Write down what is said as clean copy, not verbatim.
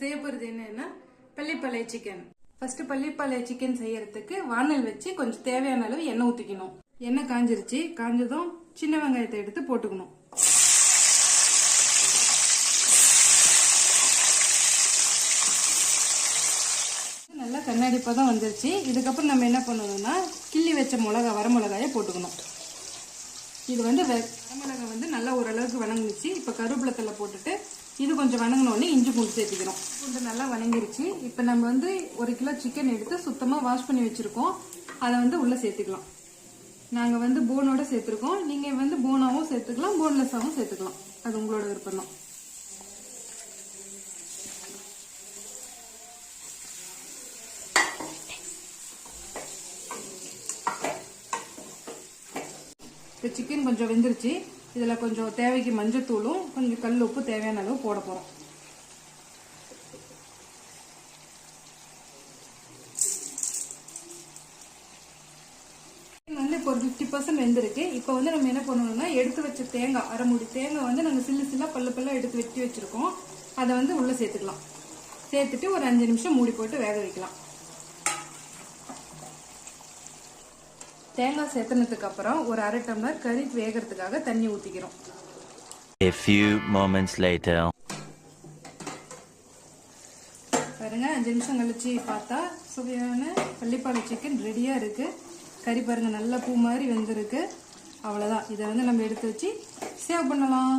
செய்ய போறது என்னன்னா Pallipalayam chicken. First Pallipalayam chicken செய்யறதுக்கு வானல் வச்சு கொஞ்சம் தேவையான அளவு எண்ணெய் ஊத்திக்கணும். எண்ணெய் காஞ்சிருச்சு. காஞ்சதும் சின்ன வெங்காயத்தை எடுத்து போட்டுக்கணும். நல்லா கண்ணாடி பதம் வந்துருச்சு. இதுக்கப்புறம் நம்ம என்ன பண்ணணும்னா கிள்ளி வச்ச வர மிளகாயை போட்டுக்கணும். இது வந்து வரமிளகாய் வந்து நல்லா ஓரளவுக்கு வணங்குச்சு. இப்போ கருவேப்பிலை போட்டுட்டு இது கொஞ்சம் வணங்கினோடனே இஞ்சி பூண்டு சேர்த்துக்கிறோம். பூண்டு நல்லா வணங்கிருச்சு. இப்போ நம்ம வந்து 1 கிலோ சிக்கன் எடுத்து சுத்தமாக வாஷ் பண்ணி வச்சிருக்கோம். அதை வந்து உள்ள சேர்த்துக்கலாம். நாங்கள் வந்து போனோட சேர்த்துருக்கோம். நீங்கள் வந்து போனாவும் சேர்த்துக்கலாம், போன்லெஸ்ஸாகவும் சேர்த்துக்கலாம். அது உங்களோட விருப்பம் தான். இப்போ சிக்கன் கொஞ்சம் வெந்துருச்சு. இதில் கொஞ்சம் தேவைக்கு மஞ்சத்தூளும் கொஞ்சம் கல் உப்பு தேவையான அளவு போட போகிறோம். வந்து இப்போ ஒரு 50% வெந்திருக்கு. இப்போ வந்து நம்ம என்ன பண்ணணும்னா எடுத்து வச்ச தேங்காய், அரை மூடி தேங்காய் வந்து நாங்கள் சில்லா பல்லு எடுத்து வெட்டி வச்சிருக்கோம். அதை வந்து உள்ள சேர்த்துக்கலாம். சேர்த்துட்டு ஒரு 5 நிமிஷம் மூடி போட்டு வேக வைக்கலாம். தேங்காய் சேர்த்தனதுக்கு அப்புறம் ஒரு அரை டம்ளர் கறி வேகிறதுக்காக தண்ணி ஊத்திக்கிறோம். A few moments later. பாருங்க 5 நிமிஷம் கழிச்சு பார்த்தா சுவையான பள்ளிப்பாளைய சிக்கன் ரெடியா இருக்கு. கறி பாருங்க நல்லா பூ மாதிரி வெந்திருக்கு. அவ்வளவுதான். இதை வந்து நம்ம எடுத்து வச்சு சேவ் பண்ணலாம்.